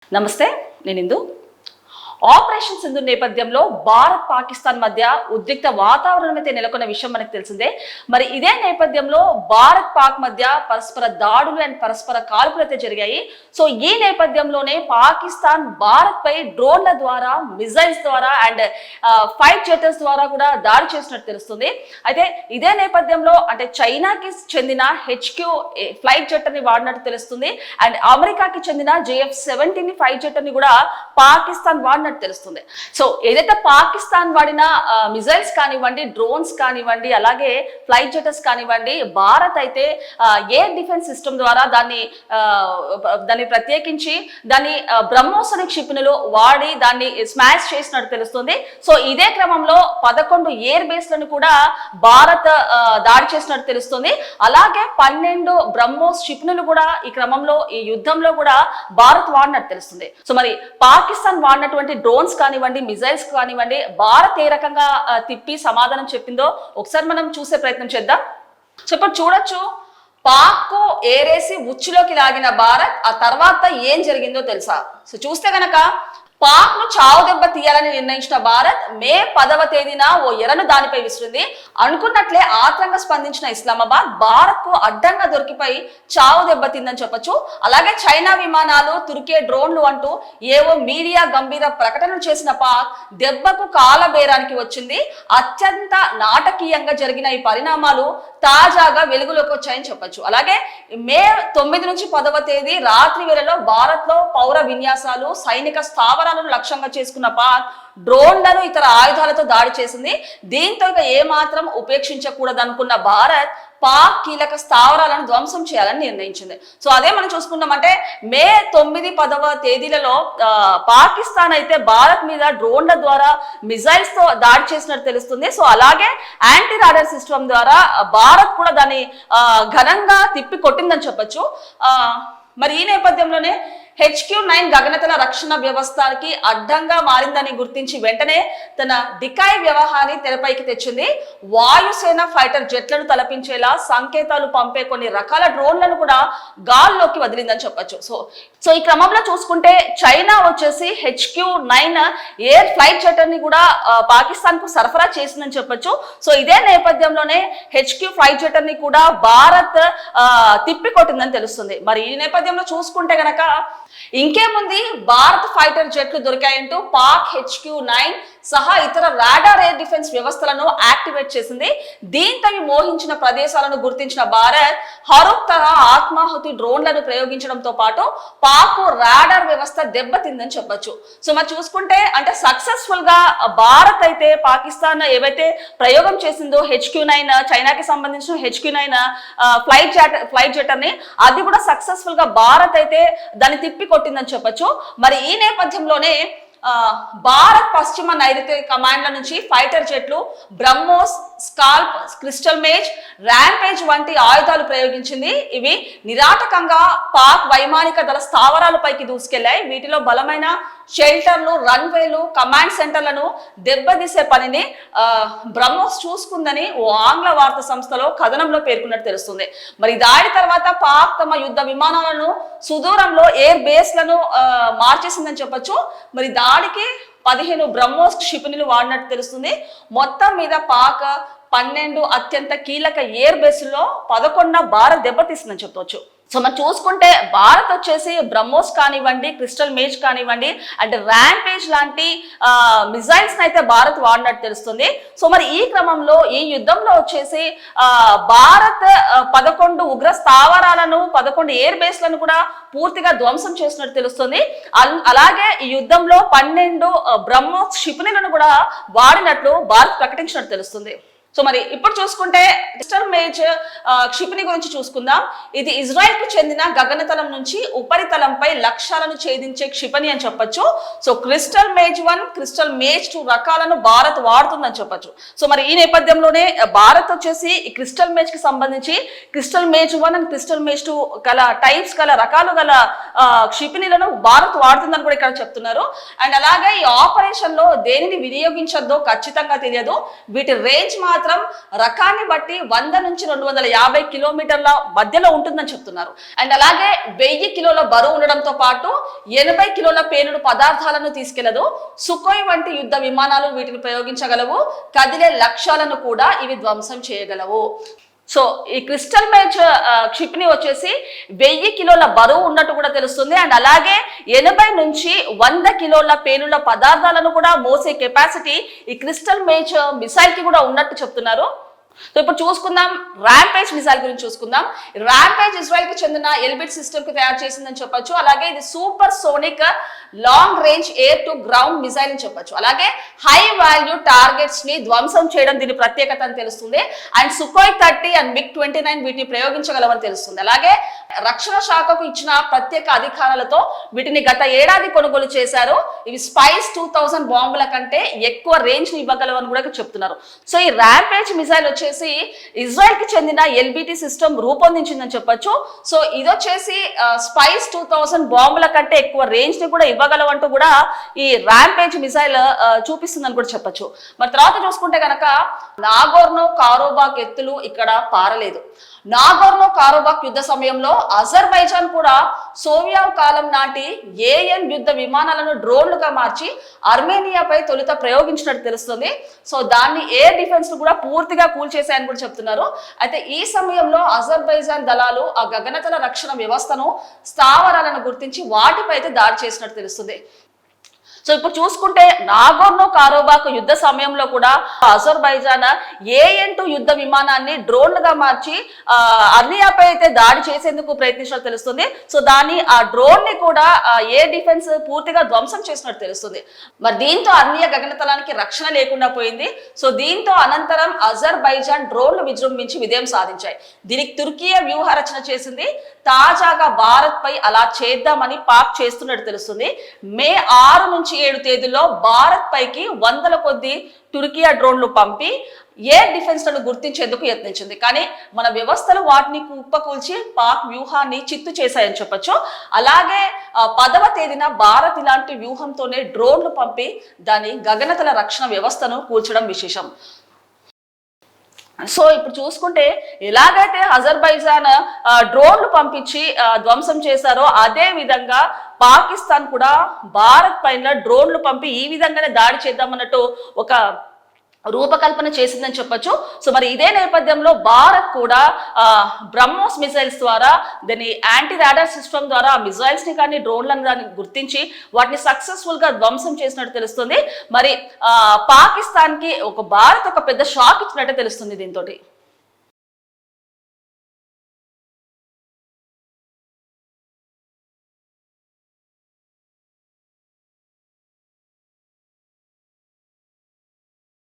నమస్తే, నేను ఇందు. ఆపరేషన్ సింధు నేపథ్యంలో భారత్ పాకిస్తాన్ మధ్య ఉద్రిక్త వాతావరణం అయితే నెలకొన్న విషయం మనకు తెలిసిందే. మరి ఇదే నేపథ్యంలో భారత్ పాక్ మధ్య పరస్పర దాడులు అండ్ పరస్పర కాల్పులు అయితే జరిగాయి. సో ఈ నేపథ్యంలోనే పాకిస్తాన్ భారత్ పై డ్రోన్ల ద్వారా, మిజైల్స్ ద్వారా అండ్ ఫైట్ జెటర్స్ ద్వారా కూడా దాడి చేసినట్టు తెలుస్తుంది. అయితే ఇదే నేపథ్యంలో అంటే చైనాకి చెందిన HQ ఫ్లైట్ జెటర్ ని వాడినట్టు తెలుస్తుంది. అండ్ అమెరికాకి చెందిన JF-17 ఫైట్ జెటర్ ని కూడా పాకిస్తాన్ వాడినట్టు తెలుస్తుంది. సో ఏదైతే పాకిస్తాన్ వాడిన మిజైల్స్ కానివ్వండి, డ్రోన్స్ కానివ్వండి, అలాగే ఫ్లైట్ జెటర్స్ కానివ్వండి, భారత్ అయితే ఎయిర్ డిఫెన్స్ సిస్టమ్ ద్వారా దాన్ని ప్రత్యేకించి దాన్ని బ్రహ్మోస్ అనే క్షిపణులు వాడి దాన్ని స్మాష్ చేసినట్టు తెలుస్తుంది. సో ఇదే క్రమంలో 11 ఎయిర్ బేస్లను కూడా భారత్ దాడి చేసినట్టు తెలుస్తుంది. అలాగే 12 బ్రహ్మోస్ క్షిపణులు కూడా ఈ క్రమంలో ఈ యుద్ధంలో కూడా భారత్ వాడినట్టు తెలుస్తుంది. సో మరి పాకిస్తాన్ వాడినటువంటి డ్రోన్స్ కానివ్వండి, మిజైల్స్ కానివ్వండి, భారత్ ఏ రకంగా తిప్పి సమాధానం చెప్పిందో ఒకసారి మనం చూసే ప్రయత్నం చేద్దాం. సో ఇప్పుడు చూడొచ్చు, పాక్ ఏరేసి ఉచ్చులోకి లాగిన భారత్ ఆ తర్వాత ఏం జరిగిందో తెలుసా? సో చూస్తే గనక పాక్ ను చావు దెబ్బ తీయాలని నిర్ణయించిన భారత్ మే 10వ తేదీన ఓ ఎరను దానిపై విసిరింది. అనుకున్నట్లే ఆత్రంగా స్పందించిన ఇస్లామాబాద్ భారత్ కు అడ్డంగా దొరికిపోయి చావు దెబ్బతిందని చెప్పొచ్చు. అలాగే చైనా విమానాలు, తుర్కీ డ్రోన్లు అంటూ ఏవో మీడియా గంభీర ప్రకటనలు చేసిన పాక్ దెబ్బకు కాలబేరానికి వచ్చింది. అత్యంత నాటకీయంగా జరిగిన ఈ పరిణామాలు తాజాగా వెలుగులోకి వచ్చాయని చెప్పొచ్చు. అలాగే మే 9 నుంచి 10వ తేదీ రాత్రి వేళలో భారత్ లో పౌర విన్యాసాలు, సైనిక స్థావరాలను లక్ష్యంగా చేసుకున్న పాక్ డ్రోన్లను, ఇతర ఆయుధాలతో దాడి చేసింది. దీంతో ఇక ఏమాత్రం ఉపేక్షించకూడదు అనుకున్న భారత్ పాక్ కీలక స్థావరాలను ధ్వంసం చేయాలని నిర్ణయించింది. సో అదే మనం చూసుకున్నామంటే మే 9, 10వ తేదీలలో పాకిస్తాన్ అయితే భారత్ మీద డ్రోన్ల ద్వారా, మిజైల్స్ తో దాడి చేసినట్టు తెలుస్తుంది. సో అలాగే యాంటీ రాడార్ సిస్టమ్ ద్వారా భారత్ కూడా దాన్ని ఘనంగా తిప్పి కొట్టిందని చెప్పొచ్చు. మరి ఈ నేపథ్యంలోనే HQ-9 గగనతల రక్షణ వ్యవస్థకి అడ్డంగా మారిందని గుర్తించి వెంటనే తన డికాయ్ వ్యవహారాన్ని తెరపైకి తెచ్చింది. వాయుసేన ఫైటర్ జెట్లను తలపించేలా సంకేతాలు పంపే కొన్ని రకాల డ్రోన్లను కూడా గాల్లోకి వదిలిందని చెప్పొచ్చు. సో ఈ క్రమంలో చూసుకుంటే చైనా వచ్చేసి HQ-9 ఎయిర్ ఫ్లైట్ జెటర్ ని కూడా పాకిస్తాన్ కు సరఫరా చేసిందని చెప్పొచ్చు. సో ఇదే నేపథ్యంలోనే HQ ఫ్లైట్ జెటర్ ని కూడా భారత్ తిప్పికొట్టిందని తెలుస్తుంది. మరి ఈ నేపథ్యంలో చూసుకుంటే గనక ఇంకేముంది, భారత్ ఫైటర్ జెట్లు దొరికాయంటూ పాక్ HQ-9 సహా ఇతర రాడార్ ఎయిర్ డిఫెన్స్ వ్యవస్థలను యాక్టివేట్ చేసింది. దీంతో మోహించిన ప్రదేశాలను గుర్తించిన భారత్ హరూక్ తరహా ఆత్మాహుతి డ్రోన్లను ప్రయోగించడంతో పాటు పాక్ రాడార్ వ్యవస్థ దెబ్బతిందని చెప్పొచ్చు. సో మరి చూసుకుంటే అంటే సక్సెస్ఫుల్ గా భారత్ అయితే పాకిస్తాన్ ఏవైతే ప్రయోగం చేసిందో HQ-9 చైనాకి సంబంధించిన HQ-9 ఫ్లైట్ జెటర్ ని, అది కూడా సక్సెస్ఫుల్ గా భారత్ అయితే దాన్ని తిప్పి కొట్టిందని చెప్పొచ్చు. మరి ఈ నేపథ్యంలోనే భారత్ పశ్చిమ నైరుతి కమాండ్ల నుంచి ఫైటర్ జెట్లు BrahMos, SCALP, Crystal Maze, Rampage వంటి ఆయుధాలు ప్రయోగించింది. ఇవి నిరాటకంగా పాక్ వైమానిక దళ స్థావరాలపైకి దూసుకెళ్లాయి. వీటిలో బలమైన షెల్టర్లు, రన్వేలు, కమాండ్ సెంటర్లను దెబ్బతీసే పనిని బ్రహ్మోస్ చూసుకుందని ఓ ఆంగ్ల వార్తా సంస్థలో కథనంలో పేర్కొన్నట్టు తెలుస్తుంది. మరి దాడి తర్వాత పాక్ తమ యుద్ధ విమానాలను సుదూరంలో ఎయిర్ బేస్లను మార్చేసిందని చెప్పొచ్చు. మరి దాడికి 15 బ్రహ్మోస్ క్షిపణులు వాడినట్టు తెలుస్తుంది. మొత్తం మీద పాక్ 12 అత్యంత కీలక ఎయిర్ బేస్లో 11 భారత్ దెబ్బతీసిందని చెప్పవచ్చు. సో మనం చూసుకుంటే భారత్ వచ్చేసి బ్రహ్మోస్ కానివ్వండి, క్రిస్టల్ మేజ్ కానివ్వండి అండ్ ర్యాంపేజ్ లాంటి మిజైల్స్ అయితే భారత్ వాడినట్టు తెలుస్తుంది. సో మరి ఈ క్రమంలో ఈ యుద్ధంలో వచ్చేసి భారత్ 11 ఉగ్ర స్థావరాలను, 11 ఎయిర్ బేస్లను కూడా పూర్తిగా ధ్వంసం చేసినట్టు తెలుస్తుంది. అలాగే ఈ యుద్ధంలో 12 బ్రహ్మోస్ క్షిపణులను కూడా వాడినట్లు భారత్ ప్రకటించినట్టు తెలుస్తుంది. సో మరి ఇప్పుడు చూసుకుంటే క్రిస్టల్ మేజ్ క్షిపణి గురించి చూసుకుందాం. ఇది ఇజ్రాయెల్ కు చెందిన గగనతలం నుంచి ఉపరితలంపై లక్ష్యాలను ఛేదించే క్షిపణి అని చెప్పొచ్చు. So crystal maze 1, crystal maze 2 రకాలను భారత్ వాడుతుందని చెప్పొచ్చు. సో మరి ఈ నేపథ్యంలోనే భారత్ వచ్చేసి ఈ క్రిస్టల్ మేజ్ కి సంబంధించి crystal maze 1 and crystal maze 2 గల టైప్స్ గల రకాలు గల క్షిపణులను భారత్ వాడుతుందని కూడా ఇక్కడ చెప్తున్నారు. అండ్ అలాగే ఈ ఆపరేషన్ లో దేనిని వినియోగించద్దో ఖచ్చితంగా తెలియదు. వీటి రేంజ్ మాత్రం మాత్రం రకాన్ని బట్టి 100 నుంచి 250 కిలోమీటర్ల మధ్యలో ఉంటుందని చెప్తున్నారు. అండ్ అలాగే 1000 కిలోల బరువు ఉండడంతో పాటు 80 కిలోల పేలుడు పదార్థాలను తీసుకెళ్లదు. సుకోయ్ వంటి యుద్ధ విమానాలు వీటిని ప్రయోగించగలవు. కదిలే లక్ష్యాలను కూడా ఇవి ధ్వంసం చేయగలవు. సో ఈ క్రిస్టల్ మేజ్ క్షిపణి వచ్చేసి 1000 కిలోల బరువు ఉన్నట్టు కూడా తెలుస్తుంది. అండ్ అలాగే 80 నుంచి 100 కిలోల పేలుళ్ల పదార్థాలను కూడా మోసే కెపాసిటీ ఈ క్రిస్టల్ మేజ్ మిసైల్ కి కూడా ఉన్నట్టు చెప్తున్నారు. సో ఇప్పుడు చూసుకుందాం ర్యాంపేజ్ మిసైల్ గురించి చూసుకుందాం. ర్యాంపేజ్ ఇజ్రాయెల్ కి చెందిన ఎల్బిట్ సిస్టమ్ కి తయారు చేసిందని చెప్పొచ్చు. అలాగే ఇది super sonic long range air to ground missile అని చెప్పొచ్చు. అలాగే హై వాల్యూ టార్గెట్స్ ని ధ్వంసం చేయడం దీని ప్రత్యేకత అని తెలుస్తుంది. అండ్ సుఖోయ్ 30 అండ్ MiG-29 వీటిని ప్రయోగించగలవని తెలుస్తుంది. అలాగే రక్షణ శాఖకు ఇచ్చిన ప్రత్యేక అధికారాలతో వీటిని గత ఏడాది కొనుగోలు చేశారు. ఇవి స్పైస్ 2000 బాంబుల కంటే ఎక్కువ రేంజ్ ని ఇవ్వగలవని కూడా చెప్తున్నారు. సో ఈ ర్యాంపేజ్ మిసైల్ వచ్చేసి ఇజ్రాయెల్ కి చెందిన ఎల్బిటి సిస్టమ్ రూపొందించిందని చెప్పొచ్చు. సో ఇది వచ్చేసి స్పైస్ 2000 బాంబుల కంటే ఎక్కువ రేంజ్ ని కూడా ఇవ్వగలవంటూ కూడా ఈ ర్యాంపేజ్ మిసైల్ చూపిస్తుందని కూడా చెప్పొచ్చు. మరి తర్వాత చూసుకుంటే కనుక నాగోర్నో కారోబాక్ ఎత్తులు ఇక్కడ పారలేదు. నాగోర్నో కారోబాక్ యుద్ధ సమయంలో అజర్బైజాన్ కూడా సోవియట్ కాలం నాటి ఏఎన్ యుద్ధ విమానాలను డ్రోన్లుగా మార్చి అర్మేనియాపై తొలుత ప్రయోగించినట్టు తెలుస్తుంది. సో దాన్ని ఎయిర్ డిఫెన్స్ కూడా పూర్తిగా కూల్చేశాయని కూడా చెప్తున్నారు. అయితే ఈ సమయంలో అజర్బైజాన్ దళాలు ఆ గగనతల రక్షణ వ్యవస్థను స్థావరాలను గుర్తించి వాటిపై అయితే దాడి చేసినట్టు తెలుస్తుంది. సో ఇప్పుడు చూసుకుంటే నాగోర్నో కారోబాక్ యుద్ధ సమయంలో కూడా అజర్బైజాన్ AN-2 యుద్ధ విమానాన్ని డ్రోన్లుగా మార్చి అర్నియాపై అయితే దాడి చేసేందుకు ప్రయత్నించినట్టు తెలుస్తుంది. సో ఆ డ్రోన్ ని కూడా ఎయిర్ డిఫెన్స్ పూర్తిగా ధ్వంసం చేసినట్టు తెలుస్తుంది. మరి దీంతో అర్నియా గగనతలానికి రక్షణ లేకుండా పోయింది. సో దీంతో అనంతరం అజర్బైజాన్ డ్రోన్లు విజృంభించి విజయం సాధించాయి. దీనికి తుర్కియా వ్యూహ రచన చేసింది. తాజాగా భారత్ పై అలా చేద్దామని పాక్ చేస్తున్నట్టు తెలుస్తుంది. మే 6 నుంచి 7 తేదీల్లో భారత్ పైకి 100ల కొద్ది తుర్కియా డ్రోన్లు పంపి ఎయిర్ డిఫెన్స్ లను గుర్తించేందుకు యత్నించింది. కానీ మన వ్యవస్థలు వాటిని కుప్పకూల్చి పాక్ వ్యూహాన్ని చిత్తు చేశాయని చెప్పొచ్చు. అలాగే 10వ తేదీన భారత్ ఇలాంటి వ్యూహంతోనే డ్రోన్లు పంపి దాని గగనతల రక్షణ వ్యవస్థను కూల్చడం విశేషం. సో ఇప్పుడు చూసుకుంటే ఎలాగైతే అజర్బైజాన్ డ్రోన్లు పంపించి ధ్వంసం చేశారో అదే విధంగా పాకిస్తాన్ కూడా భారత్ పైన డ్రోన్లు పంపి ఈ విధంగానే దాడి చేద్దామన్నట్టు ఒక రూపకల్పన చేసిందని చెప్పొచ్చు. సో మరి ఇదే నేపథ్యంలో భారత్ కూడా బ్రహ్మోస్ మిసైల్స్ ద్వారా దాని యాంటీ రాడార్ సిస్టమ్ ద్వారా మిసైల్స్ ని కానీ డ్రోన్లను కానీ గుర్తించి వాటిని సక్సెస్ఫుల్ గా ధ్వంసం చేసినట్టు తెలుస్తుంది. మరి పాకిస్తాన్ కి భారత్ ఒక పెద్ద షాక్ ఇచ్చినట్టు తెలుస్తుంది దీంతో.